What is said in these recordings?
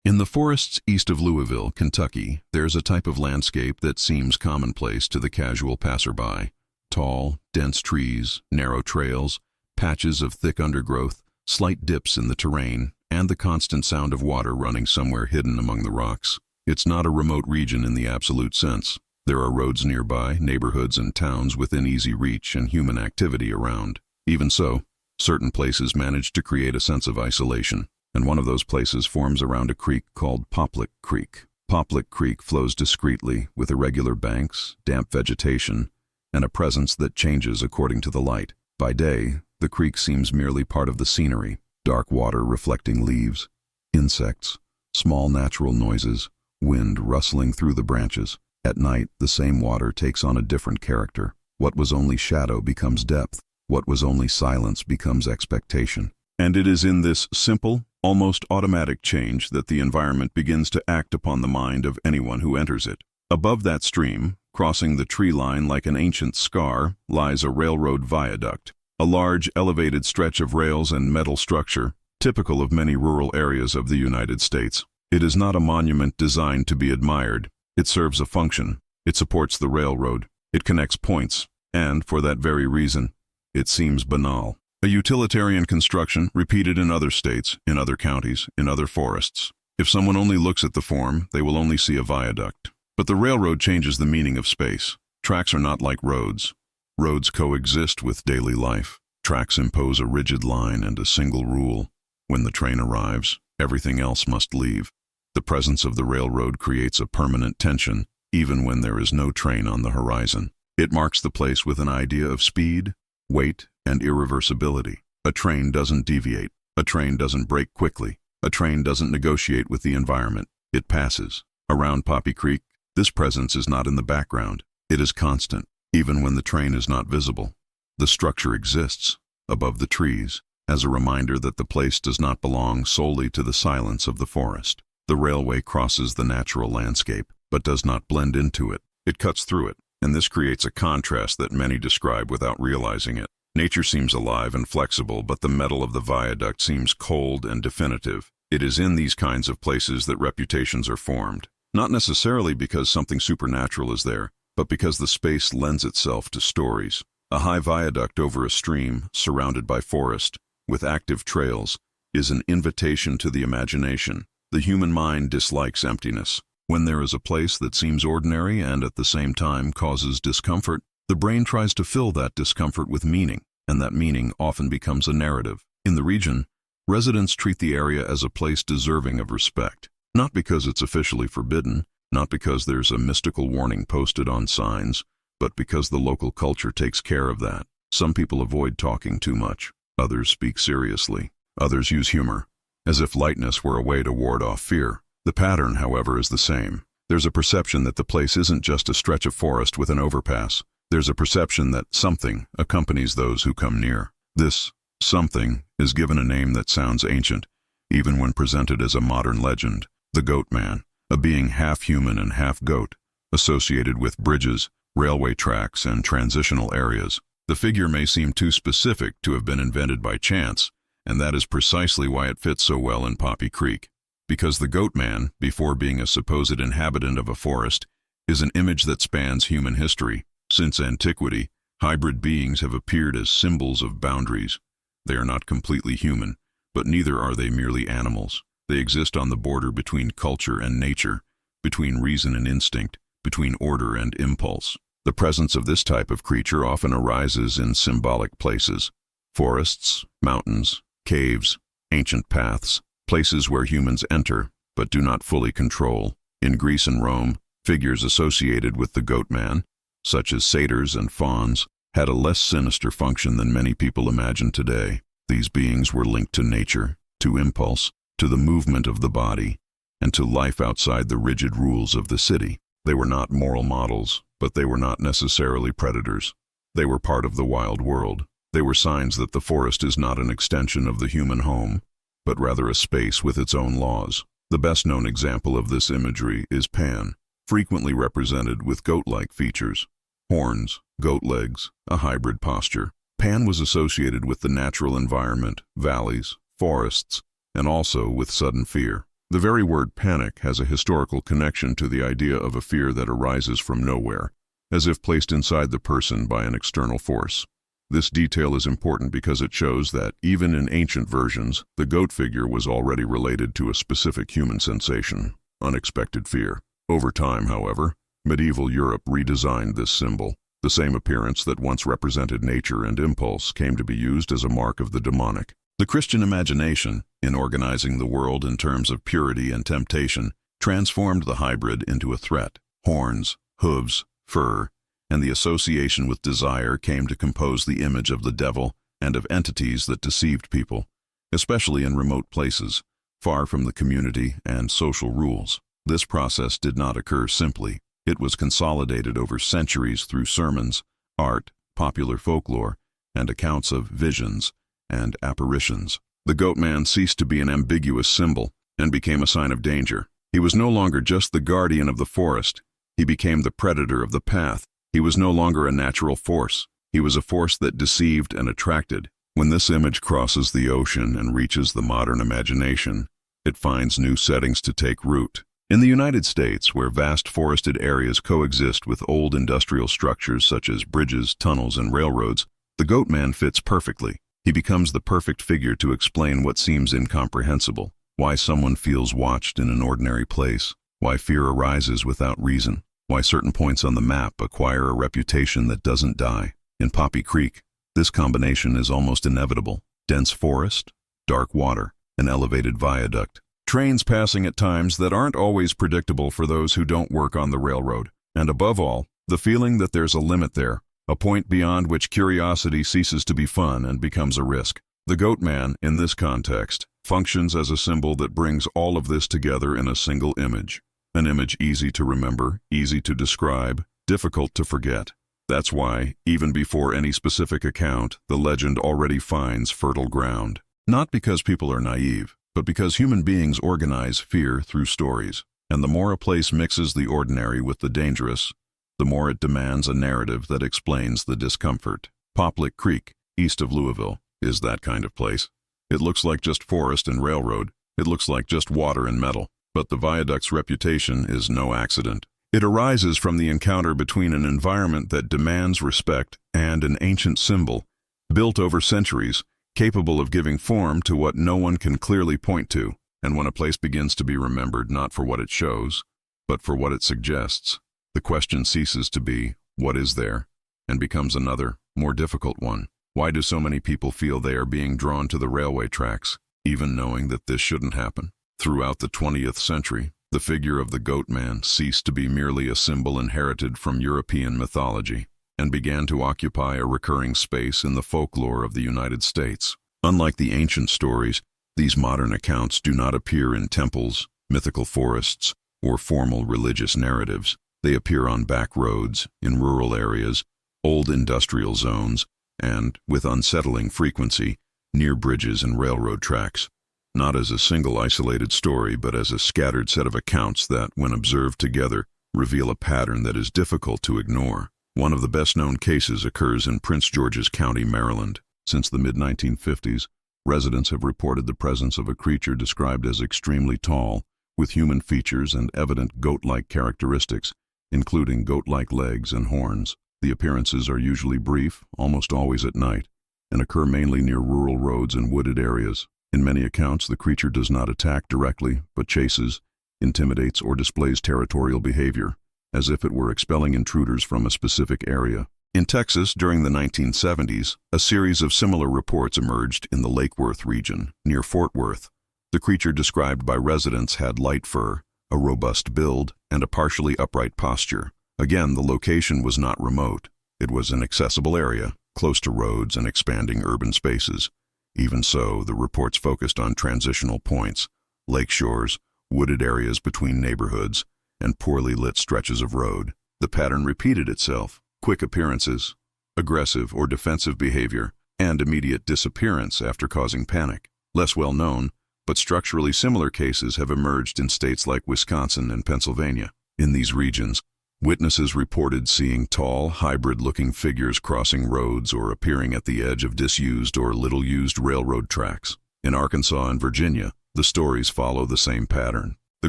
In the forests east of Louisville, Kentucky, there's a type of landscape that seems commonplace to the casual passerby. Tall, dense trees, narrow trails, patches of thick undergrowth, slight dips in the terrain, and the constant sound of water running somewhere hidden among the rocks. It's not a remote region in the absolute sense. There are roads nearby, neighborhoods and towns within easy reach, and human activity around. Even so, certain places manage to create a sense of isolation, and one of those places forms around a creek called Poplick Creek. Poplick Creek flows discreetly, with irregular banks, damp vegetation, and a presence that changes according to the light. By day, the creek seems merely part of the scenery, dark water reflecting leaves, insects, small natural noises, wind rustling through the branches. At night, the same water takes on a different character. What was only shadow becomes depth. What was only silence becomes expectation. And it is in this simple, almost automatic change that the environment begins to act upon the mind of anyone who enters it. Above that stream, crossing the tree line like an ancient scar, lies a railroad viaduct, a large elevated stretch of rails and metal structure, typical of many rural areas of the United States. It is not a monument designed to be admired. It serves a function. It supports the railroad. It connects points. And, for that very reason, it seems banal. A utilitarian construction repeated in other states, in other counties, in other forests. If someone only looks at the form, they will only see a viaduct. But the railroad changes the meaning of space. Tracks are not like roads. Roads coexist with daily life. Tracks impose a rigid line and a single rule. When the train arrives, everything else must leave. The presence of the railroad creates a permanent tension, even when there is no train on the horizon. It marks the place with an idea of speed, weight, and irreversibility. A train doesn't deviate. A train doesn't brake quickly. A train doesn't negotiate with the environment. It passes. Around Poppy Creek, this presence is not in the background. It is constant, even when the train is not visible. The structure exists, above the trees, as a reminder that the place does not belong solely to the silence of the forest. The railway crosses the natural landscape, but does not blend into it. It cuts through it, and this creates a contrast that many describe without realizing it. Nature seems alive and flexible, but the metal of the viaduct seems cold and definitive. It is in these kinds of places that reputations are formed, not necessarily because something supernatural is there, but because the space lends itself to stories. A high viaduct over a stream, surrounded by forest, with active trails, is an invitation to the imagination. The human mind dislikes emptiness. When there is a place that seems ordinary and at the same time causes discomfort, the brain tries to fill that discomfort with meaning, and that meaning often becomes a narrative. In the region, residents treat the area as a place deserving of respect, not because it's officially forbidden, not because there's a mystical warning posted on signs, but because the local culture takes care of that. Some people avoid talking too much. Others speak seriously. Others use humor, as if lightness were a way to ward off fear. The pattern, however, is the same. There's a perception that the place isn't just a stretch of forest with an overpass. There's a perception that something accompanies those who come near. This something is given a name that sounds ancient, even when presented as a modern legend: the Goatman, a being half human and half goat, associated with bridges, railway tracks, and transitional areas. The figure may seem too specific to have been invented by chance, and that is precisely why it fits so well in Poppy Creek. Because the Goatman, before being a supposed inhabitant of a forest, is an image that spans human history. Since antiquity, hybrid beings have appeared as symbols of boundaries. They are not completely human, but neither are they merely animals. They exist on the border between culture and nature, between reason and instinct, between order and impulse. The presence of this type of creature often arises in symbolic places: forests, mountains, caves, ancient paths, places where humans enter but do not fully control. In Greece and Rome, figures associated with the Goatman, such as satyrs and fauns, had a less sinister function than many people imagine today. These beings were linked to nature, to impulse, to the movement of the body, and to life outside the rigid rules of the city. They were not moral models, but they were not necessarily predators. They were part of the wild world. They were signs that the forest is not an extension of the human home, but rather a space with its own laws. The best-known example of this imagery is Pan, frequently represented with goat-like features: horns, goat legs, a hybrid posture. Pan was associated with the natural environment, valleys, forests, and also with sudden fear. The very word panic has a historical connection to the idea of a fear that arises from nowhere, as if placed inside the person by an external force. This detail is important because it shows that, even in ancient versions, the goat figure was already related to a specific human sensation, unexpected fear. Over time, however, medieval Europe redesigned this symbol. The same appearance that once represented nature and impulse came to be used as a mark of the demonic. The Christian imagination, in organizing the world in terms of purity and temptation, transformed the hybrid into a threat. Horns, hooves, fur, and the association with desire came to compose the image of the devil and of entities that deceived people, especially in remote places, far from the community and social rules. This process did not occur simply. It was consolidated over centuries through sermons, art, popular folklore, and accounts of visions and apparitions. The goatman ceased to be an ambiguous symbol and became a sign of danger. He was no longer just the guardian of the forest. He became the predator of the path. He was no longer a natural force. He was a force that deceived and attracted. When this image crosses the ocean and reaches the modern imagination, it finds new settings to take root. In the United States, where vast forested areas coexist with old industrial structures such as bridges, tunnels, and railroads, the goatman fits perfectly. He becomes the perfect figure to explain what seems incomprehensible, why someone feels watched in an ordinary place, why fear arises without reason, why certain points on the map acquire a reputation that doesn't die. In Poppy Creek, this combination is almost inevitable. Dense forest, dark water, an elevated viaduct. Trains passing at times that aren't always predictable for those who don't work on the railroad. And above all, the feeling that there's a limit there, a point beyond which curiosity ceases to be fun and becomes a risk. The goatman, in this context, functions as a symbol that brings all of this together in a single image. An image easy to remember, easy to describe, difficult to forget. That's why, even before any specific account, the legend already finds fertile ground. Not because people are naive, but because human beings organize fear through stories. And the more a place mixes the ordinary with the dangerous, the more it demands a narrative that explains the discomfort. Poplick Creek, east of Louisville, is that kind of place. It looks like just forest and railroad. It looks like just water and metal. But the viaduct's reputation is no accident. It arises from the encounter between an environment that demands respect and an ancient symbol, built over centuries, capable of giving form to what no one can clearly point to. And when a place begins to be remembered not for what it shows, but for what it suggests, the question ceases to be, what is there, and becomes another, more difficult one. Why do so many people feel they are being drawn to the railway tracks, even knowing that this shouldn't happen? Throughout the 20th century, the figure of the goatman ceased to be merely a symbol inherited from European mythology and began to occupy a recurring space in the folklore of the United States. Unlike the ancient stories, these modern accounts do not appear in temples, mythical forests, or formal religious narratives. They appear on back roads, in rural areas, old industrial zones, and, with unsettling frequency, near bridges and railroad tracks. Not as a single isolated story, but as a scattered set of accounts that, when observed together, reveal a pattern that is difficult to ignore. One of the best-known cases occurs in Prince George's County, Maryland. Since the mid-1950s, residents have reported the presence of a creature described as extremely tall, with human features and evident goat-like characteristics, including goat-like legs and horns. The appearances are usually brief, almost always at night, and occur mainly near rural roads and wooded areas. In many accounts, the creature does not attack directly, but chases, intimidates, or displays territorial behavior, as if it were expelling intruders from a specific area. In Texas, during the 1970s, a series of similar reports emerged in the Lake Worth region, near Fort Worth. The creature described by residents had light fur, a robust build, and a partially upright posture. Again, the location was not remote. It was an accessible area, close to roads and expanding urban spaces. Even so, the reports focused on transitional points, lake shores, wooded areas between neighborhoods, and poorly lit stretches of road. The pattern repeated itself: quick appearances, aggressive or defensive behavior, and immediate disappearance after causing panic. Less well known, but structurally similar cases have emerged in states like Wisconsin and Pennsylvania. In these regions, witnesses reported seeing tall, hybrid-looking figures crossing roads or appearing at the edge of disused or little-used railroad tracks. In Arkansas and Virginia, The stories follow the same pattern. The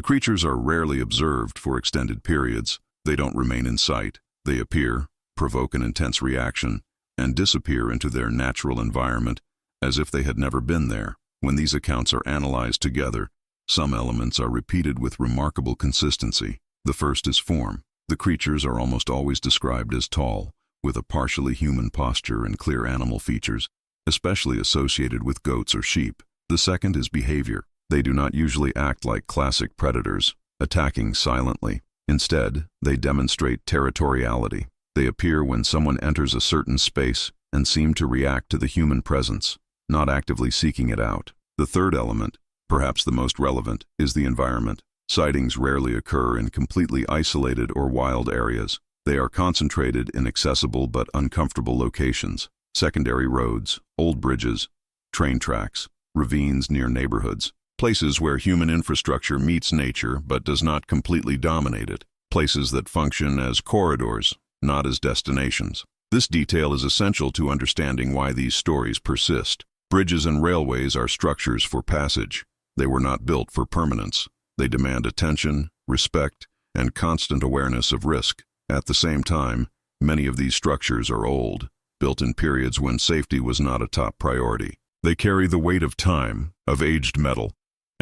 creatures are rarely observed for extended periods. They don't remain in sight. They appear, provoke an intense reaction, and disappear into their natural environment as if they had never been there. When these accounts are analyzed together, some elements are repeated with remarkable consistency. The first is form. The creatures are almost always described as tall, with a partially human posture and clear animal features, especially associated with goats or sheep. The second is behavior. They do not usually act like classic predators, attacking silently. Instead, they demonstrate territoriality. They appear when someone enters a certain space and seem to react to the human presence, not actively seeking it out. The third element, perhaps the most relevant, is the environment. Sightings rarely occur in completely isolated or wild areas. They are concentrated in accessible but uncomfortable locations: secondary roads, old bridges, train tracks, ravines near neighborhoods. Places where human infrastructure meets nature but does not completely dominate it. Places that function as corridors, not as destinations. This detail is essential to understanding why these stories persist. Bridges and railways are structures for passage. They were not built for permanence. They demand attention, respect, and constant awareness of risk. At the same time, many of these structures are old, built in periods when safety was not a top priority. They carry the weight of time, of aged metal,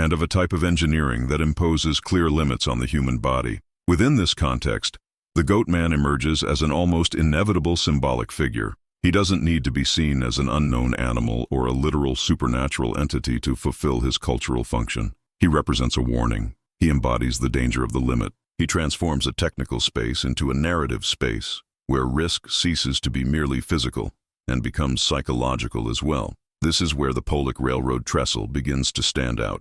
and of a type of engineering that imposes clear limits on the human body. Within this context, the Goatman emerges as an almost inevitable symbolic figure. He doesn't need to be seen as an unknown animal or a literal supernatural entity to fulfill his cultural function. He represents a warning. He embodies the danger of the limit. He transforms a technical space into a narrative space, where risk ceases to be merely physical and becomes psychological as well. This is where the Poplick Railroad trestle begins to stand out,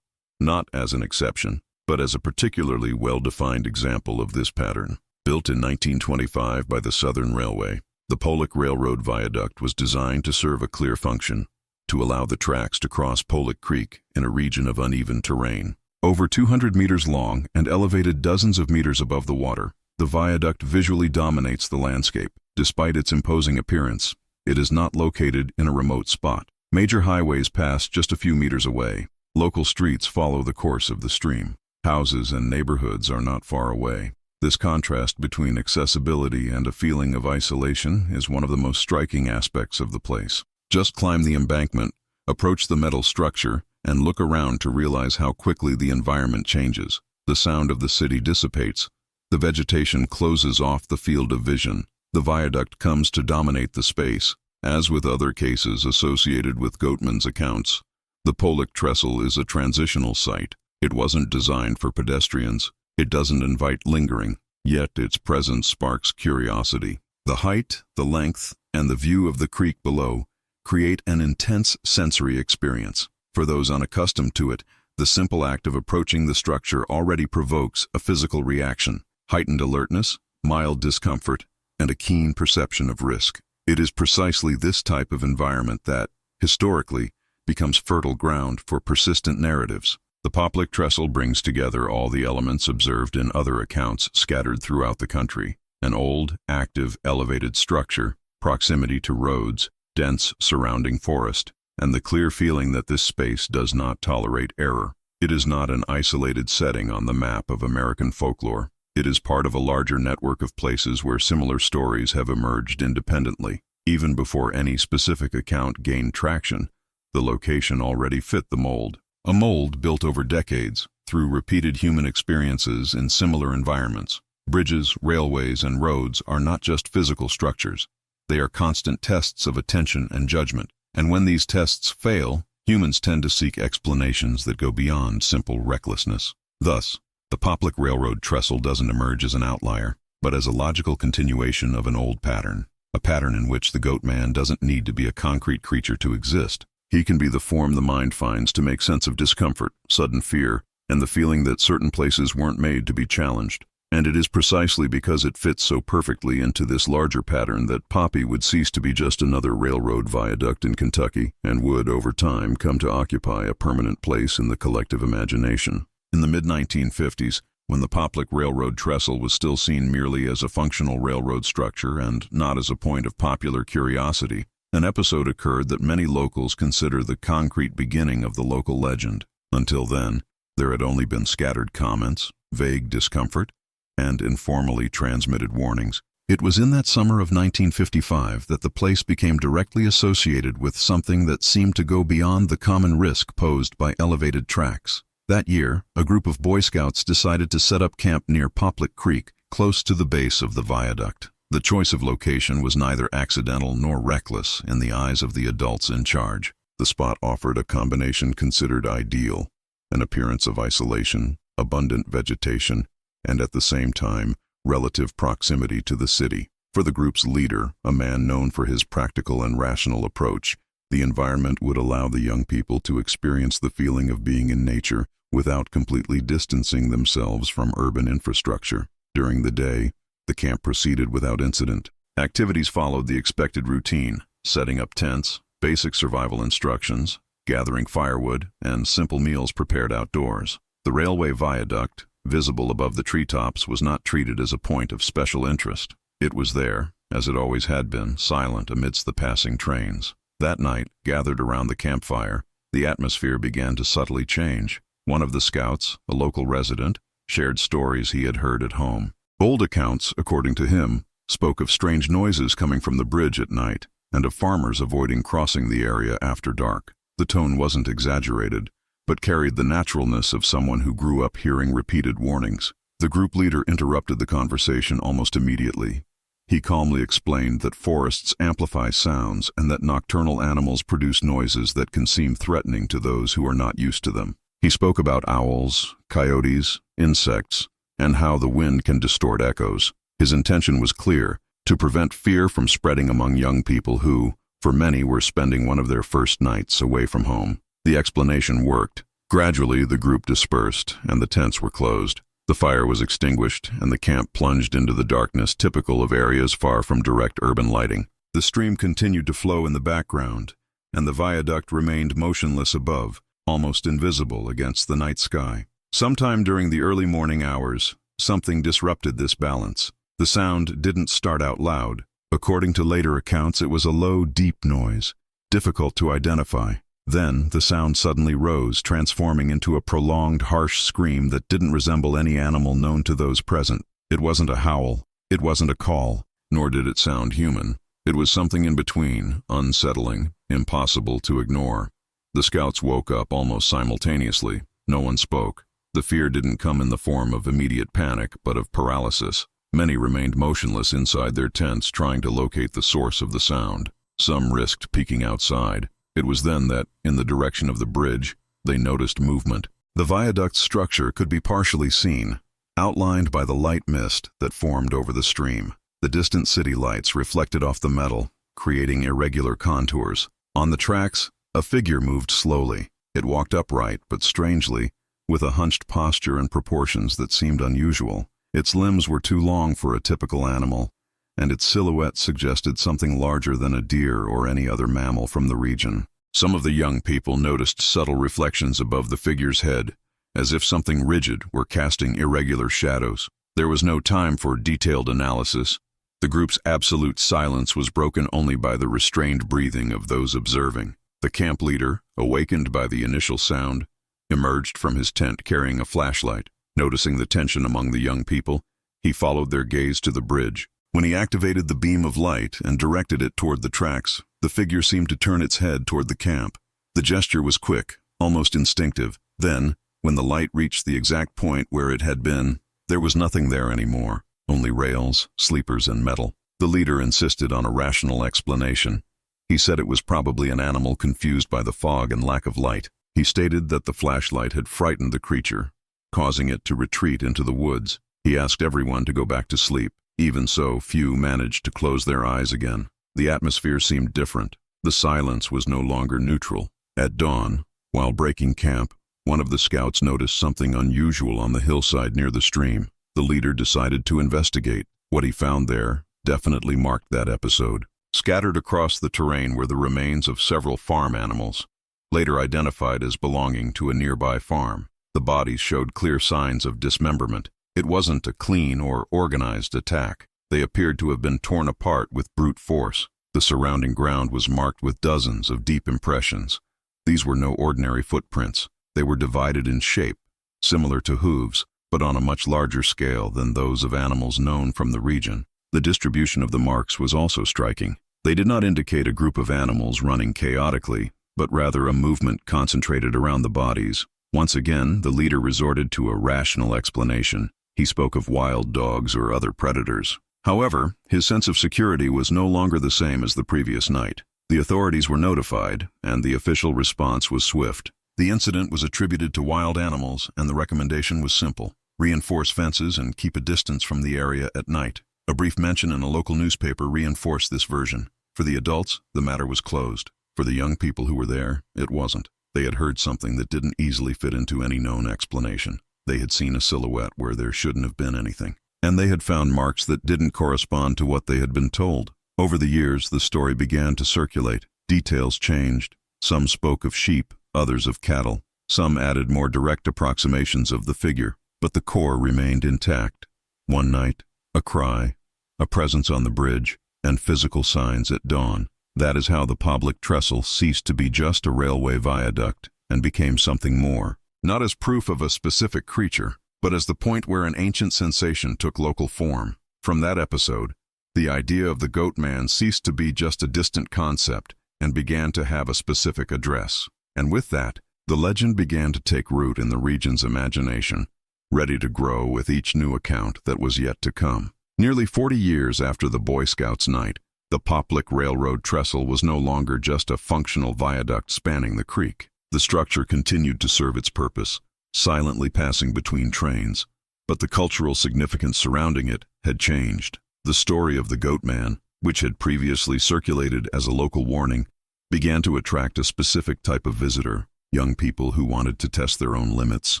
not as an exception, but as a particularly well-defined example of this pattern. Built in 1925 by the Southern Railway, the Poplick Railroad Viaduct was designed to serve a clear function, to allow the tracks to cross Poplick Creek in a region of uneven terrain. Over 200 meters long and elevated dozens of meters above the water, the viaduct visually dominates the landscape. Despite its imposing appearance, it is not located in a remote spot. Major highways pass just a few meters away. Local streets follow the course of the stream. Houses and neighborhoods are not far away. This contrast between accessibility and a feeling of isolation is one of the most striking aspects of the place. Just climb the embankment, approach the metal structure, and look around to realize how quickly the environment changes. The sound of the city dissipates. The vegetation closes off the field of vision. The viaduct comes to dominate the space. As with other cases associated with Goatman's accounts, the Poplick trestle is a transitional site. It wasn't designed for pedestrians. It doesn't invite lingering, yet its presence sparks curiosity. The height, the length, and the view of the creek below create an intense sensory experience. For those unaccustomed to it, the simple act of approaching the structure already provokes a physical reaction, heightened alertness, mild discomfort, and a keen perception of risk. It is precisely this type of environment that, historically, becomes fertile ground for persistent narratives. The Poplick trestle brings together all the elements observed in other accounts scattered throughout the country: an old, active, elevated structure, proximity to roads, dense surrounding forest, and the clear feeling that this space does not tolerate error. It is not an isolated setting on the map of American folklore. It is part of a larger network of places where similar stories have emerged independently. Even before any specific account gained traction, the location already fit the mold. A mold built over decades, through repeated human experiences in similar environments. Bridges, railways, and roads are not just physical structures. They are constant tests of attention and judgment. And when these tests fail, humans tend to seek explanations that go beyond simple recklessness. Thus, the Poplick Railroad trestle doesn't emerge as an outlier, but as a logical continuation of an old pattern. A pattern in which the Goatman doesn't need to be a concrete creature to exist. He can be the form the mind finds to make sense of discomfort, sudden fear, and the feeling that certain places weren't made to be challenged. And it is precisely because it fits so perfectly into this larger pattern that Poppy would cease to be just another railroad viaduct in Kentucky and would, over time, come to occupy a permanent place in the collective imagination. In the mid-1950s, when the Poplick Railroad trestle was still seen merely as a functional railroad structure and not as a point of popular curiosity, an episode occurred that many locals consider the concrete beginning of the local legend. Until then, there had only been scattered comments, vague discomfort, and informally transmitted warnings. It was in that summer of 1955 that the place became directly associated with something that seemed to go beyond the common risk posed by elevated tracks. That year, a group of Boy Scouts decided to set up camp near Poplick Creek, close to the base of the viaduct. The choice of location was neither accidental nor reckless in the eyes of the adults in charge. The spot offered a combination considered ideal: an appearance of isolation, abundant vegetation, and at the same time, relative proximity to the city. For the group's leader, a man known for his practical and rational approach, the environment would allow the young people to experience the feeling of being in nature without completely distancing themselves from urban infrastructure. During the day, the camp proceeded without incident. Activities followed the expected routine: setting up tents, basic survival instructions, gathering firewood, and simple meals prepared outdoors. The railway viaduct, visible above the treetops, was not treated as a point of special interest. It was there, as it always had been, silent amidst the passing trains. That night, gathered around the campfire, the atmosphere began to subtly change. One of the scouts, a local resident, shared stories he had heard at home. Old accounts, according to him, spoke of strange noises coming from the bridge at night, and of farmers avoiding crossing the area after dark. The tone wasn't exaggerated, but carried the naturalness of someone who grew up hearing repeated warnings. The group leader interrupted the conversation almost immediately. He calmly explained that forests amplify sounds and that nocturnal animals produce noises that can seem threatening to those who are not used to them. He spoke about owls, coyotes, insects, and how the wind can distort echoes. His intention was clear: to prevent fear from spreading among young people who, for many, were spending one of their first nights away from home. The explanation worked. Gradually, the group dispersed, and the tents were closed. The fire was extinguished, and the camp plunged into the darkness typical of areas far from direct urban lighting. The stream continued to flow in the background, and the viaduct remained motionless above, almost invisible against the night sky. Sometime during the early morning hours, something disrupted this balance. The sound didn't start out loud. According to later accounts, it was a low, deep noise, difficult to identify. Then, the sound suddenly rose, transforming into a prolonged, harsh scream that didn't resemble any animal known to those present. It wasn't a howl, it wasn't a call, nor did it sound human. It was something in between, unsettling, impossible to ignore. The scouts woke up almost simultaneously. No one spoke. The fear didn't come in the form of immediate panic, but of paralysis. Many remained motionless inside their tents, trying to locate the source of the sound. Some risked peeking outside. It was then that, in the direction of the bridge, they noticed movement. The viaduct's structure could be partially seen, outlined by the light mist that formed over the stream. The distant city lights reflected off the metal, creating irregular contours. On the tracks, a figure moved slowly. It walked upright, but strangely, with a hunched posture and proportions that seemed unusual. Its limbs were too long for a typical animal, and its silhouette suggested something larger than a deer or any other mammal from the region. Some of the young people noticed subtle reflections above the figure's head, as if something rigid were casting irregular shadows. There was no time for detailed analysis. The group's absolute silence was broken only by the restrained breathing of those observing. The camp leader, awakened by the initial sound, emerged from his tent carrying a flashlight. Noticing the tension among the young people, he followed their gaze to the bridge. When he activated the beam of light and directed it toward the tracks, the figure seemed to turn its head toward the camp. The gesture was quick, almost instinctive. Then, when the light reached the exact point where it had been, there was nothing there anymore, only rails, sleepers, and metal. The leader insisted on a rational explanation. He said it was probably an animal confused by the fog and lack of light. He stated that the flashlight had frightened the creature, causing it to retreat into the woods. He asked everyone to go back to sleep. Even so, few managed to close their eyes again. The atmosphere seemed different. The silence was no longer neutral. At dawn, while breaking camp, one of the scouts noticed something unusual on the hillside near the stream. The leader decided to investigate. What he found there definitely marked that episode. Scattered across the terrain were the remains of several farm animals, later identified as belonging to a nearby farm. The bodies showed clear signs of dismemberment. It wasn't a clean or organized attack. They appeared to have been torn apart with brute force. The surrounding ground was marked with dozens of deep impressions. These were no ordinary footprints. They were divided in shape, similar to hooves, but on a much larger scale than those of animals known from the region. The distribution of the marks was also striking. They did not indicate a group of animals running chaotically, but rather a movement concentrated around the bodies. Once again, the leader resorted to a rational explanation. He spoke of wild dogs or other predators. However, his sense of security was no longer the same as the previous night. The authorities were notified, and the official response was swift. The incident was attributed to wild animals, and the recommendation was simple: reinforce fences and keep a distance from the area at night. A brief mention in a local newspaper reinforced this version. For the adults, the matter was closed. For the young people who were there, it wasn't. They had heard something that didn't easily fit into any known explanation. They had seen a silhouette where there shouldn't have been anything. And they had found marks that didn't correspond to what they had been told. Over the years, the story began to circulate. Details changed. Some spoke of sheep, others of cattle. Some added more direct approximations of the figure, but the core remained intact. One night, a cry, a presence on the bridge, and physical signs at dawn. That is how the Poplick trestle ceased to be just a railway viaduct and became something more. Not as proof of a specific creature, but as the point where an ancient sensation took local form. From that episode, the idea of the Goatman ceased to be just a distant concept and began to have a specific address. And with that, the legend began to take root in the region's imagination, ready to grow with each new account that was yet to come. Nearly 40 years after the Boy Scouts' night, the Poplick Railroad trestle was no longer just a functional viaduct spanning the creek. The structure continued to serve its purpose, silently passing between trains, but the cultural significance surrounding it had changed. The story of the Goatman, which had previously circulated as a local warning, began to attract a specific type of visitor: young people who wanted to test their own limits,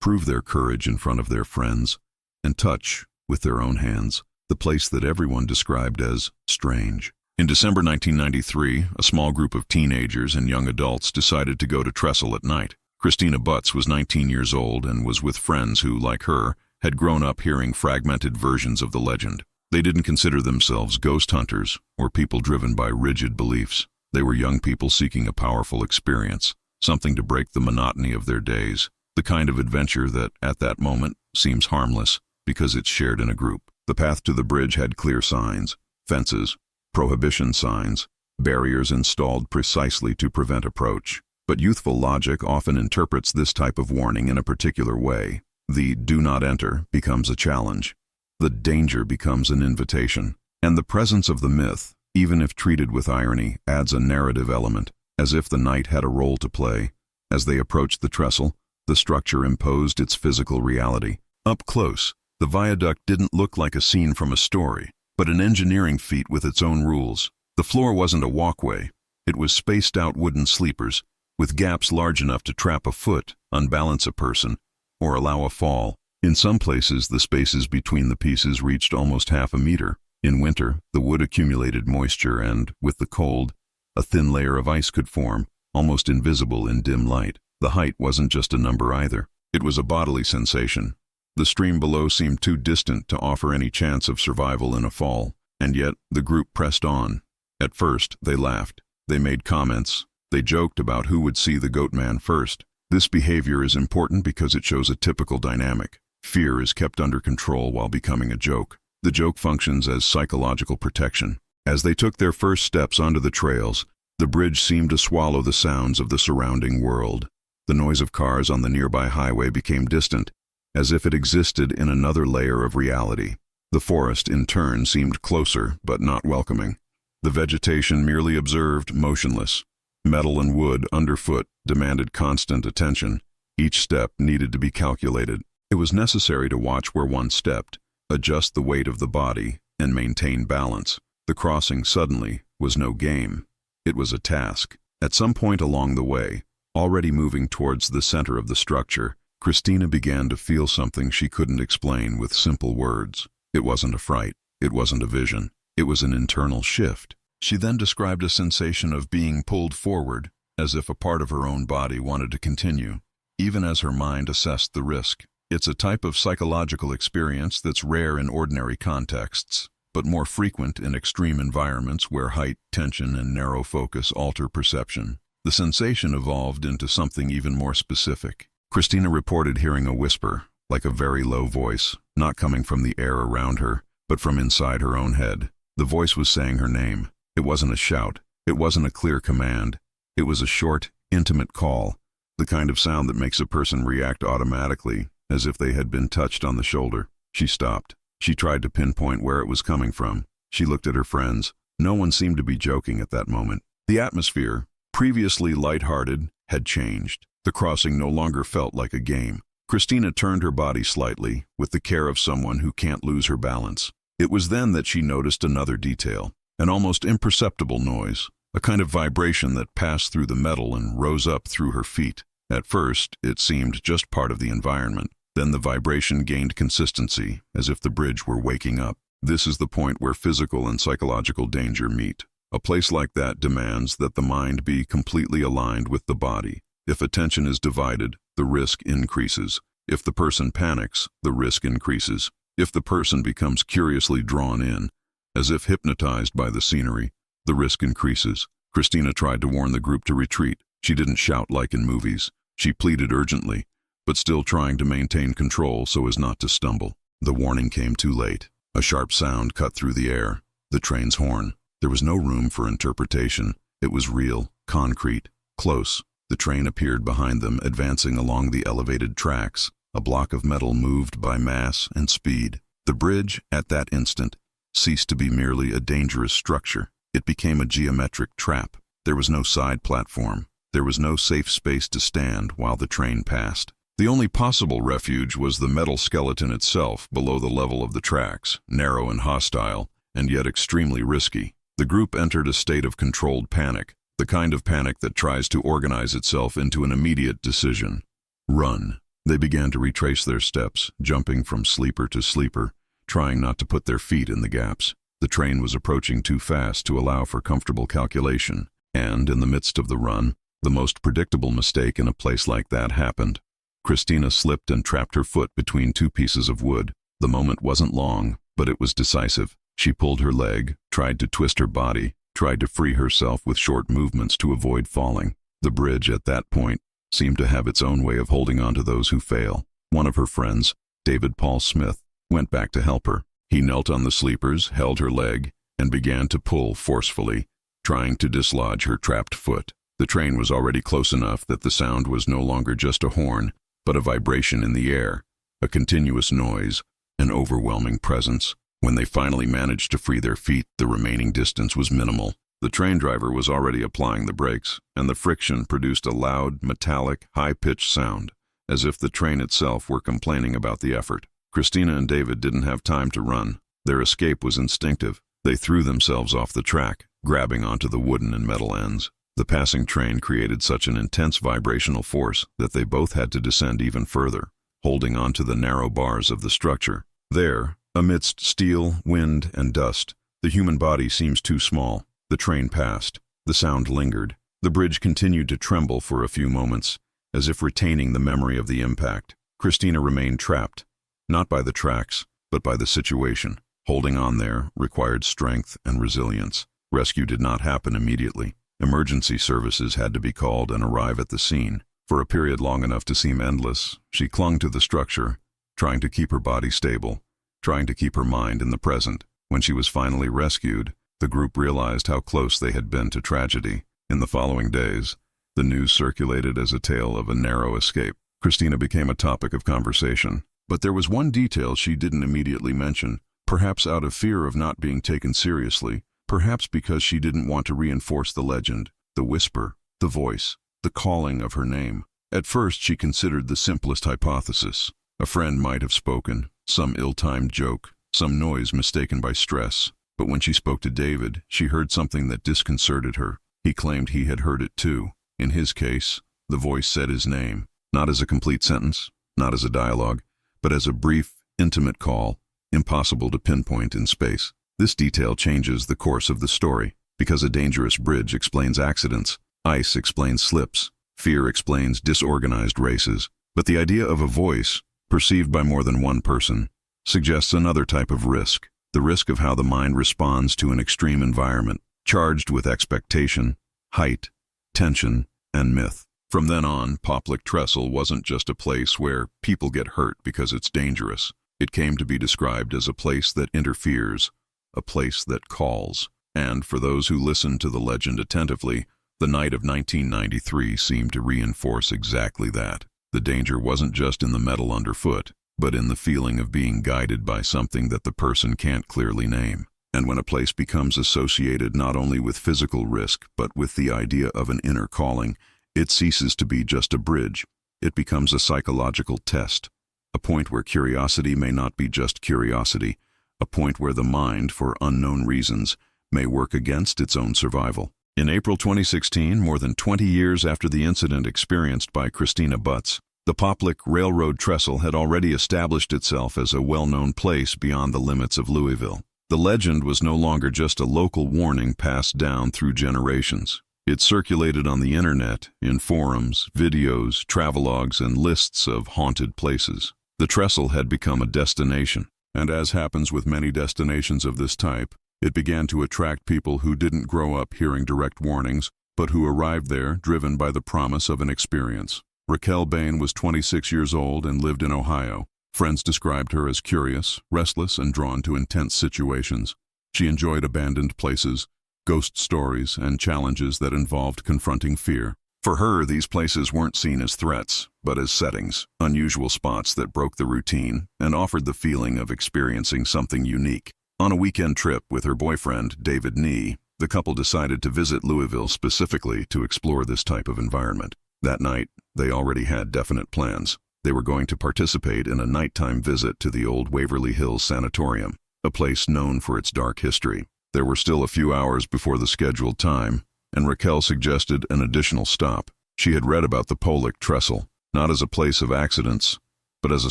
prove their courage in front of their friends, and touch, with their own hands, the place that everyone described as strange. In December 1993, a small group of teenagers and young adults decided to go to Trestle at night. Christina Butts was 19 years old and was with friends who, like her, had grown up hearing fragmented versions of the legend. They didn't consider themselves ghost hunters or people driven by rigid beliefs. They were young people seeking a powerful experience, something to break the monotony of their days, the kind of adventure that, at that moment, seems harmless because it's shared in a group. The path to the bridge had clear signs: fences, prohibition signs, barriers installed precisely to prevent approach. But youthful logic often interprets this type of warning in a particular way. The "do not enter" becomes a challenge. The danger becomes an invitation. And the presence of the myth, even if treated with irony, adds a narrative element, as if the night had a role to play. As they approached the trestle, the structure imposed its physical reality. Up close, the viaduct didn't look like a scene from a story, but an engineering feat with its own rules. The floor wasn't a walkway. It was spaced-out wooden sleepers, with gaps large enough to trap a foot, unbalance a person, or allow a fall. In some places, the spaces between the pieces reached almost half a meter. In winter, the wood accumulated moisture and, with the cold, a thin layer of ice could form, almost invisible in dim light. The height wasn't just a number either. It was a bodily sensation. The stream below seemed too distant to offer any chance of survival in a fall, and yet the group pressed on. At first, they laughed. They made comments. They joked about who would see the Goatman first. This behavior is important because it shows a typical dynamic. Fear is kept under control while becoming a joke. The joke functions as psychological protection. As they took their first steps onto the trails, the bridge seemed to swallow the sounds of the surrounding world. The noise of cars on the nearby highway became distant, as if it existed in another layer of reality. The forest, in turn, seemed closer, but not welcoming. The vegetation merely observed, motionless. Metal and wood underfoot demanded constant attention. Each step needed to be calculated. It was necessary to watch where one stepped, adjust the weight of the body, and maintain balance. The crossing, suddenly, was no game. It was a task. At some point along the way, already moving towards the center of the structure, Christina began to feel something she couldn't explain with simple words. It wasn't a fright. It wasn't a vision. It was an internal shift. She then described a sensation of being pulled forward, as if a part of her own body wanted to continue, even as her mind assessed the risk. It's a type of psychological experience that's rare in ordinary contexts, but more frequent in extreme environments where height, tension, and narrow focus alter perception. The sensation evolved into something even more specific. Christina reported hearing a whisper, like a very low voice, not coming from the air around her, but from inside her own head. The voice was saying her name. It wasn't a shout. It wasn't a clear command. It was a short, intimate call, the kind of sound that makes a person react automatically, as if they had been touched on the shoulder. She stopped. She tried to pinpoint where it was coming from. She looked at her friends. No one seemed to be joking at that moment. The atmosphere, previously lighthearted, had changed. The crossing no longer felt like a game. Christina turned her body slightly, with the care of someone who can't lose her balance. It was then that she noticed another detail, an almost imperceptible noise, a kind of vibration that passed through the metal and rose up through her feet. At first, it seemed just part of the environment. Then the vibration gained consistency, as if the bridge were waking up. This is the point where physical and psychological danger meet. A place like that demands that the mind be completely aligned with the body. If attention is divided, the risk increases. If the person panics, the risk increases. If the person becomes curiously drawn in, as if hypnotized by the scenery, the risk increases. Christina tried to warn the group to retreat. She didn't shout like in movies. She pleaded urgently, but still trying to maintain control so as not to stumble. The warning came too late. A sharp sound cut through the air. The train's horn. There was no room for interpretation. It was real, concrete, close. The train appeared behind them, advancing along the elevated tracks. A block of metal moved by mass and speed. The bridge, at that instant, ceased to be merely a dangerous structure. It became a geometric trap. There was no side platform. There was no safe space to stand while the train passed. The only possible refuge was the metal skeleton itself below the level of the tracks, narrow and hostile, and yet extremely risky. The group entered a state of controlled panic, the kind of panic that tries to organize itself into an immediate decision. Run. They began to retrace their steps, jumping from sleeper to sleeper, trying not to put their feet in the gaps. The train was approaching too fast to allow for comfortable calculation, and in the midst of the run, the most predictable mistake in a place like that happened. Christina slipped and trapped her foot between two pieces of wood. The moment wasn't long, but it was decisive. She pulled her leg, tried to twist her body, tried to free herself with short movements to avoid falling. The bridge, at that point, seemed to have its own way of holding on to those who fail. One of her friends, David Paul Smith, went back to help her. He knelt on the sleepers, held her leg, and began to pull forcefully, trying to dislodge her trapped foot. The train was already close enough that the sound was no longer just a horn, but a vibration in the air, a continuous noise, an overwhelming presence. When they finally managed to free their feet, the remaining distance was minimal. The train driver was already applying the brakes, and the friction produced a loud, metallic, high-pitched sound, as if the train itself were complaining about the effort. Christina and David didn't have time to run. Their escape was instinctive. They threw themselves off the track, grabbing onto the wooden and metal ends. The passing train created such an intense vibrational force that they both had to descend even further, holding onto the narrow bars of the structure. There, amidst steel, wind, and dust, the human body seems too small. The train passed. The sound lingered. The bridge continued to tremble for a few moments, as if retaining the memory of the impact. Christina remained trapped, not by the tracks, but by the situation. Holding on there required strength and resilience. Rescue did not happen immediately. Emergency services had to be called and arrive at the scene. For a period long enough to seem endless, she clung to the structure, trying to keep her body stable, trying to keep her mind in the present. When she was finally rescued, the group realized how close they had been to tragedy. In the following days, the news circulated as a tale of a narrow escape. Christina became a topic of conversation. But there was one detail she didn't immediately mention, perhaps out of fear of not being taken seriously, perhaps because she didn't want to reinforce the legend, the whisper, the voice, the calling of her name. At first she considered the simplest hypothesis. A friend might have spoken, some ill-timed joke, some noise mistaken by stress. But when she spoke to David, she heard something that disconcerted her. He claimed he had heard it too. In his case, the voice said his name, not as a complete sentence, not as a dialogue, but as a brief, intimate call, impossible to pinpoint in space. This detail changes the course of the story, because a dangerous bridge explains accidents, ice explains slips, fear explains disorganized races. But the idea of a voice, perceived by more than one person, suggests another type of risk, the risk of how the mind responds to an extreme environment, charged with expectation, height, tension, and myth. From then on, Poplick Trestle wasn't just a place where people get hurt because it's dangerous. It came to be described as a place that interferes, a place that calls. And for those who listened to the legend attentively, the night of 1993 seemed to reinforce exactly that. The danger wasn't just in the metal underfoot, but in the feeling of being guided by something that the person can't clearly name. And when a place becomes associated not only with physical risk, but with the idea of an inner calling, it ceases to be just a bridge. It becomes a psychological test, a point where curiosity may not be just curiosity, a point where the mind, for unknown reasons, may work against its own survival. In April 2016, more than 20 years after the incident experienced by Christina Butts, the Poplick Railroad Trestle had already established itself as a well-known place beyond the limits of Louisville. The legend was no longer just a local warning passed down through generations. It circulated on the internet, in forums, videos, travelogues, and lists of haunted places. The trestle had become a destination, and as happens with many destinations of this type, it began to attract people who didn't grow up hearing direct warnings, but who arrived there driven by the promise of an experience. Raquel Bain was 26 years old and lived in Ohio. Friends described her as curious, restless, and drawn to intense situations. She enjoyed abandoned places, ghost stories, and challenges that involved confronting fear. For her, these places weren't seen as threats, but as settings, unusual spots that broke the routine and offered the feeling of experiencing something unique. On a weekend trip with her boyfriend, David Nee, the couple decided to visit Louisville specifically to explore this type of environment. That night, they already had definite plans. They were going to participate in a nighttime visit to the old Waverly Hills Sanatorium, a place known for its dark history. There were still a few hours before the scheduled time, and Raquel suggested an additional stop. She had read about the Poplick Trestle, not as a place of accidents, but as a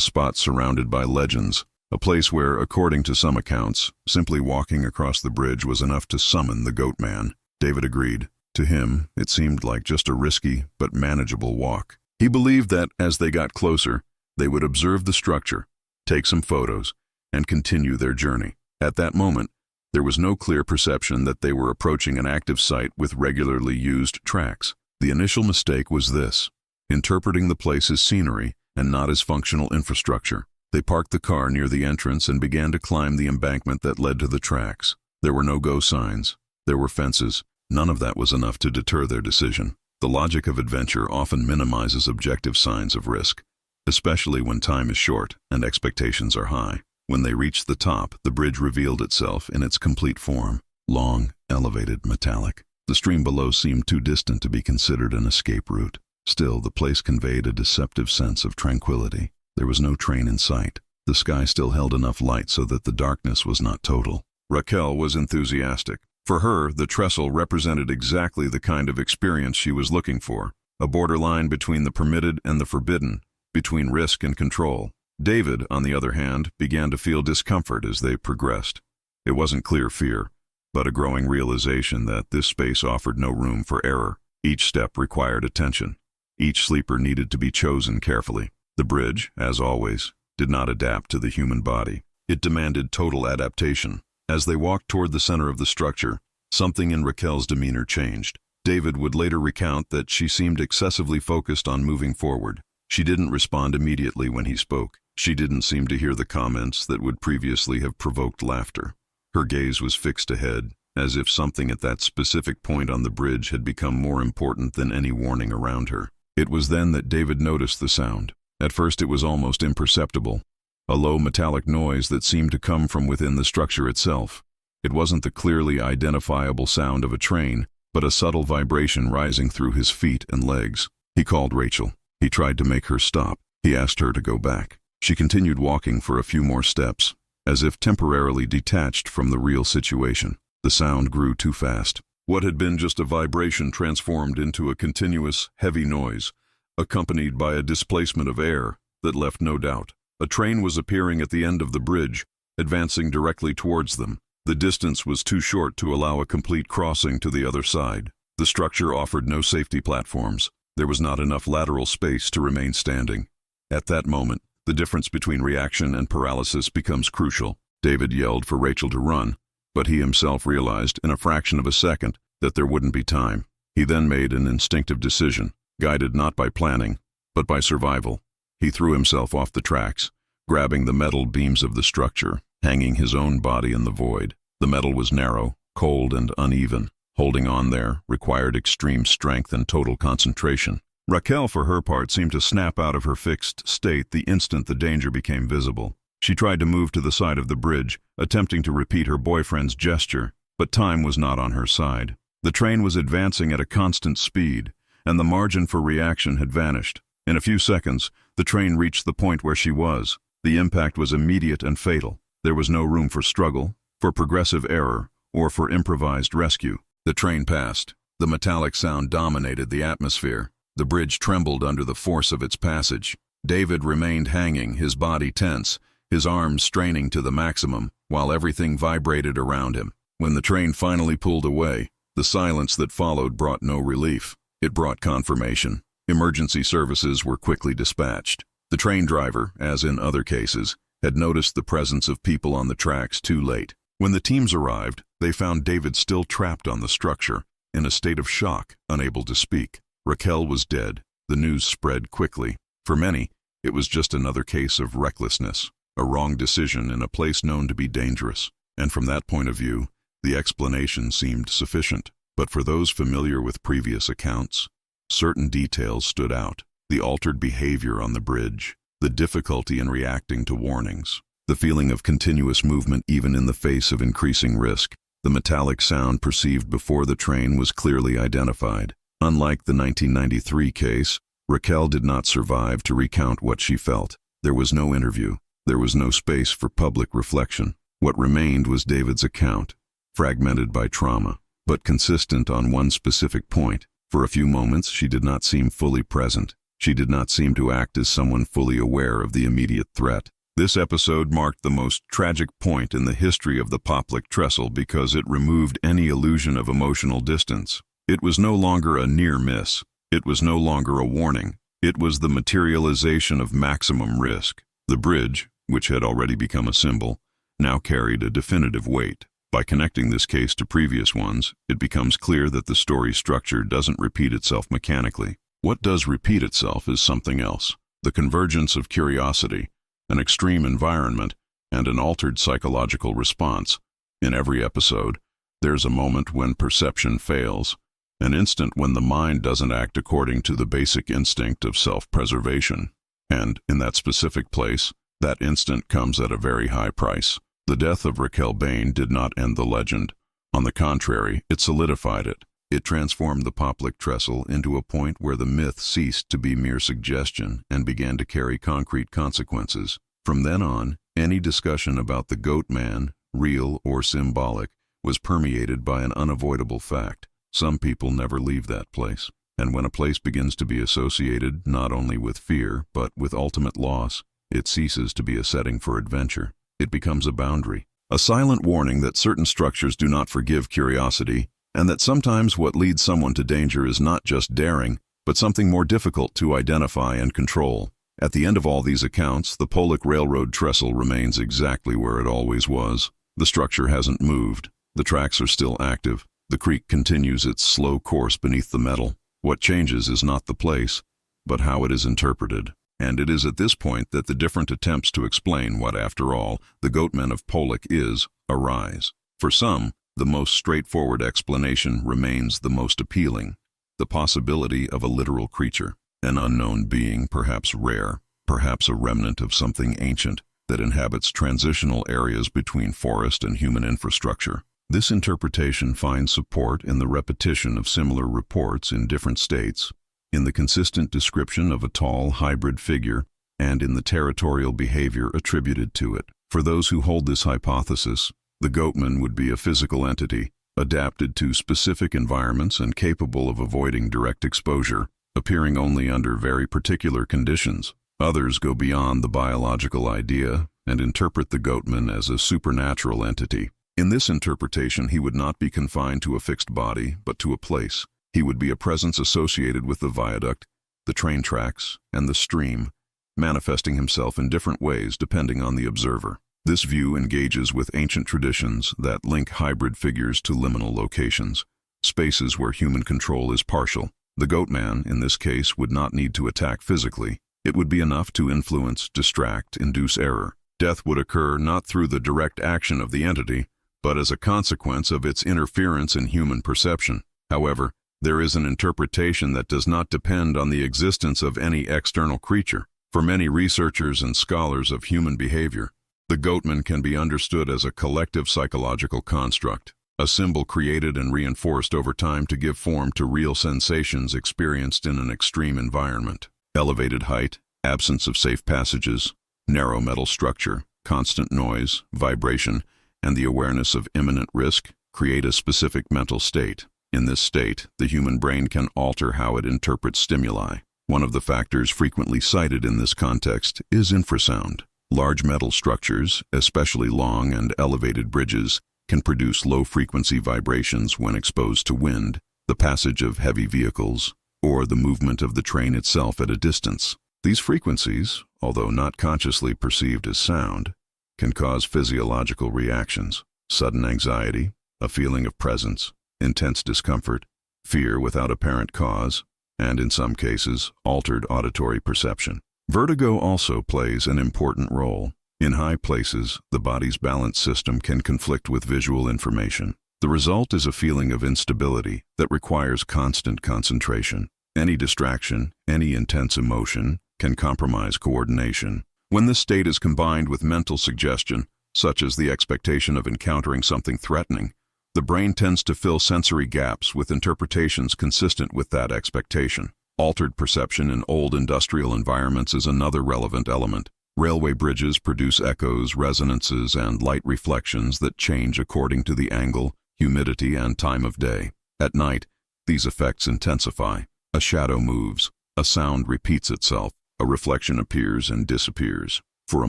spot surrounded by legends, a place where, according to some accounts, simply walking across the bridge was enough to summon the Goatman. David agreed. To him, it seemed like just a risky but manageable walk. He believed that, as they got closer, they would observe the structure, take some photos, and continue their journey. At that moment, there was no clear perception that they were approaching an active site with regularly used tracks. The initial mistake was this: interpreting the place as scenery and not as functional infrastructure. They parked the car near the entrance and began to climb the embankment that led to the tracks. There were no go signs. There were fences. None of that was enough to deter their decision. The logic of adventure often minimizes objective signs of risk, especially when time is short and expectations are high. When they reached the top, the bridge revealed itself in its complete form: long, elevated, metallic. The stream below seemed too distant to be considered an escape route. Still, the place conveyed a deceptive sense of tranquility. There was no train in sight. The sky still held enough light so that the darkness was not total. Raquel was enthusiastic. For her, the trestle represented exactly the kind of experience she was looking for, a borderline between the permitted and the forbidden, between risk and control. David, on the other hand, began to feel discomfort as they progressed. It wasn't clear fear, but a growing realization that this space offered no room for error. Each step required attention. Each sleeper needed to be chosen carefully. The bridge, as always, did not adapt to the human body. It demanded total adaptation. As they walked toward the center of the structure, something in Raquel's demeanor changed. David would later recount that she seemed excessively focused on moving forward. She didn't respond immediately when he spoke. She didn't seem to hear the comments that would previously have provoked laughter. Her gaze was fixed ahead, as if something at that specific point on the bridge had become more important than any warning around her. It was then that David noticed the sound. At first it was almost imperceptible, a low metallic noise that seemed to come from within the structure itself. It wasn't the clearly identifiable sound of a train, but a subtle vibration rising through his feet and legs. He called Rachel. He tried to make her stop. He asked her to go back. She continued walking for a few more steps, as if temporarily detached from the real situation. The sound grew too fast. What had been just a vibration transformed into a continuous, heavy noise, accompanied by a displacement of air that left no doubt. A train was appearing at the end of the bridge, advancing directly towards them. The distance was too short to allow a complete crossing to the other side. The structure offered no safety platforms. There was not enough lateral space to remain standing. At that moment, the difference between reaction and paralysis becomes crucial. David yelled for Rachel to run, but he himself realized in a fraction of a second that there wouldn't be time. He then made an instinctive decision, guided not by planning, but by survival. He threw himself off the tracks, grabbing the metal beams of the structure, hanging his own body in the void. The metal was narrow, cold, and uneven. Holding on there required extreme strength and total concentration. Raquel, for her part, seemed to snap out of her fixed state the instant the danger became visible. She tried to move to the side of the bridge, attempting to repeat her boyfriend's gesture, but time was not on her side. The train was advancing at a constant speed, and the margin for reaction had vanished. In a few seconds, the train reached the point where she was. The impact was immediate and fatal. There was no room for struggle, for progressive error, or for improvised rescue. The train passed. The metallic sound dominated the atmosphere. The bridge trembled under the force of its passage. David remained hanging, his body tense, his arms straining to the maximum, while everything vibrated around him. When the train finally pulled away, the silence that followed brought no relief. It brought confirmation. Emergency services were quickly dispatched. The train driver, as in other cases, had noticed the presence of people on the tracks too late. When the teams arrived, they found David still trapped on the structure, in a state of shock, unable to speak. Raquel was dead. The news spread quickly. For many, it was just another case of recklessness, a wrong decision in a place known to be dangerous. And from that point of view, the explanation seemed sufficient. But for those familiar with previous accounts, certain details stood out. The altered behavior on the bridge, the difficulty in reacting to warnings, the feeling of continuous movement even in the face of increasing risk. The metallic sound perceived before the train was clearly identified. Unlike the 1993 case, Raquel did not survive to recount what she felt. There was no interview. There was no space for public reflection. What remained was David's account, fragmented by trauma, but consistent on one specific point. For a few moments, she did not seem fully present. She did not seem to act as someone fully aware of the immediate threat. This episode marked the most tragic point in the history of the Poplick trestle because it removed any illusion of emotional distance. It was no longer a near miss. It was no longer a warning. It was the materialization of maximum risk. The bridge, which had already become a symbol, now carried a definitive weight. By connecting this case to previous ones, it becomes clear that the story structure doesn't repeat itself mechanically. What does repeat itself is something else. The convergence of curiosity, an extreme environment, and an altered psychological response. In every episode, there's a moment when perception fails, an instant when the mind doesn't act according to the basic instinct of self-preservation. And, in that specific place, that instant comes at a very high price. The death of Raquel Bain did not end the legend. On the contrary, it solidified it. It transformed the Poplick trestle into a point where the myth ceased to be mere suggestion and began to carry concrete consequences. From then on, any discussion about the Goatman, real or symbolic, was permeated by an unavoidable fact. Some people never leave that place. And when a place begins to be associated not only with fear, but with ultimate loss, it ceases to be a setting for adventure. It becomes a boundary, a silent warning that certain structures do not forgive curiosity, and that sometimes what leads someone to danger is not just daring, but something more difficult to identify and control. At the end of all these accounts, the Poplick Railroad trestle remains exactly where it always was. The structure hasn't moved. The tracks are still active. The creek continues its slow course beneath the metal. What changes is not the place, but how it is interpreted. And it is at this point that the different attempts to explain what, after all, the Goatman of Poplick is, arise. For some, the most straightforward explanation remains the most appealing. The possibility of a literal creature, an unknown being, perhaps rare, perhaps a remnant of something ancient, that inhabits transitional areas between forest and human infrastructure. This interpretation finds support in the repetition of similar reports in different states, in the consistent description of a tall, hybrid figure, and in the territorial behavior attributed to it. For those who hold this hypothesis, the Goatman would be a physical entity, adapted to specific environments and capable of avoiding direct exposure, appearing only under very particular conditions. Others go beyond the biological idea and interpret the Goatman as a supernatural entity. In this interpretation, he would not be confined to a fixed body, but to a place. He would be a presence associated with the viaduct, the train tracks, and the stream, manifesting himself in different ways depending on the observer. This view engages with ancient traditions that link hybrid figures to liminal locations, spaces where human control is partial. The Goatman, in this case, would not need to attack physically. It would be enough to influence, distract, induce error. Death would occur not through the direct action of the entity, but as a consequence of its interference in human perception. However, there is an interpretation that does not depend on the existence of any external creature. For many researchers and scholars of human behavior, the Goatman can be understood as a collective psychological construct, a symbol created and reinforced over time to give form to real sensations experienced in an extreme environment. Elevated height, absence of safe passages, narrow metal structure, constant noise, vibration, and the awareness of imminent risk create a specific mental state. In this state, the human brain can alter how it interprets stimuli. One of the factors frequently cited in this context is infrasound. Large metal structures, especially long and elevated bridges, can produce low-frequency vibrations when exposed to wind, the passage of heavy vehicles, or the movement of the train itself at a distance. These frequencies, although not consciously perceived as sound, can cause physiological reactions: sudden anxiety, a feeling of presence, intense discomfort, fear without apparent cause, and in some cases, altered auditory perception. Vertigo also plays an important role. In high places, the body's balance system can conflict with visual information. The result is a feeling of instability that requires constant concentration. Any distraction, any intense emotion, can compromise coordination. When this state is combined with mental suggestion, such as the expectation of encountering something threatening, the brain tends to fill sensory gaps with interpretations consistent with that expectation. Altered perception in old industrial environments is another relevant element. Railway bridges produce echoes, resonances, and light reflections that change according to the angle, humidity, and time of day. At night, these effects intensify. A shadow moves, a sound repeats itself, a reflection appears and disappears. For a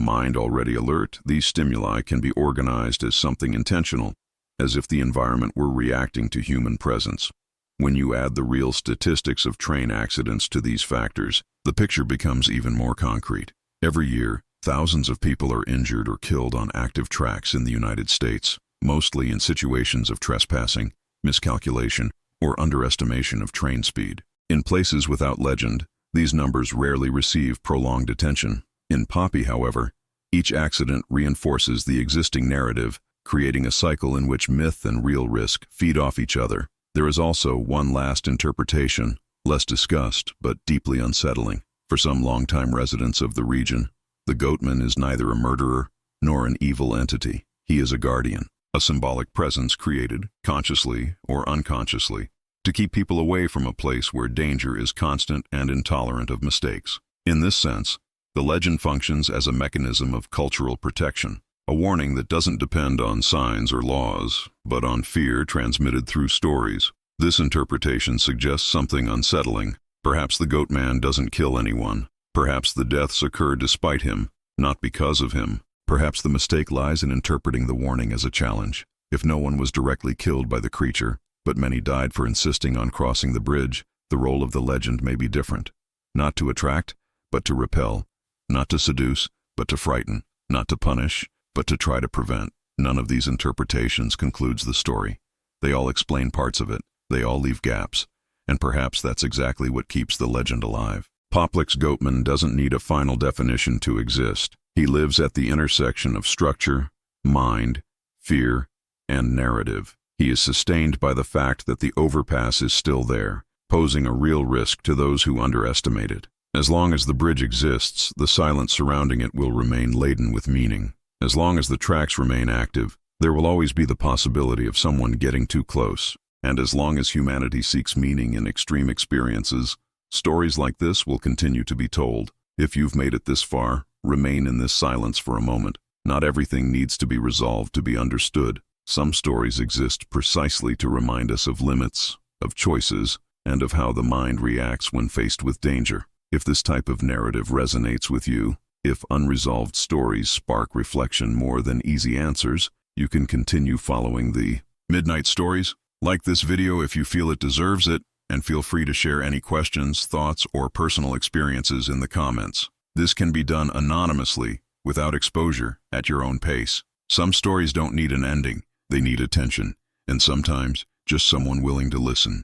mind already alert, these stimuli can be organized as something intentional, as if the environment were reacting to human presence. When you add the real statistics of train accidents to these factors, the picture becomes even more concrete. Every year, thousands of people are injured or killed on active tracks in the United States, mostly in situations of trespassing, miscalculation, or underestimation of train speed. In places without legend, these numbers rarely receive prolonged attention. In Poppy, however, each accident reinforces the existing narrative, creating a cycle in which myth and real risk feed off each other. There is also one last interpretation, less discussed but deeply unsettling. For some longtime residents of the region, the Goatman is neither a murderer nor an evil entity. He is a guardian, a symbolic presence created, consciously or unconsciously, to keep people away from a place where danger is constant and intolerant of mistakes. In this sense, the legend functions as a mechanism of cultural protection, a warning that doesn't depend on signs or laws, but on fear transmitted through stories. This interpretation suggests something unsettling. Perhaps the Goatman doesn't kill anyone. Perhaps the deaths occur despite him, not because of him. Perhaps the mistake lies in interpreting the warning as a challenge. If no one was directly killed by the creature, but many died for insisting on crossing the bridge, the role of the legend may be different. Not to attract, but to repel. Not to seduce, but to frighten. Not to punish, but to try to prevent. None of these interpretations concludes the story. They all explain parts of it. They all leave gaps. And perhaps that's exactly what keeps the legend alive. Poplick's Goatman doesn't need a final definition to exist. He lives at the intersection of structure, mind, fear, and narrative. He is sustained by the fact that the overpass is still there, posing a real risk to those who underestimate it. As long as the bridge exists, the silence surrounding it will remain laden with meaning. As long as the tracks remain active, there will always be the possibility of someone getting too close. And as long as humanity seeks meaning in extreme experiences, stories like this will continue to be told. If you've made it this far, remain in this silence for a moment. Not everything needs to be resolved to be understood. Some stories exist precisely to remind us of limits, of choices, and of how the mind reacts when faced with danger. If this type of narrative resonates with you, if unresolved stories spark reflection more than easy answers, you can continue following the Midnight Stories. Like this video if you feel it deserves it, and feel free to share any questions, thoughts, or personal experiences in the comments. This can be done anonymously, without exposure, at your own pace. Some stories don't need an ending, they need attention, and sometimes just someone willing to listen.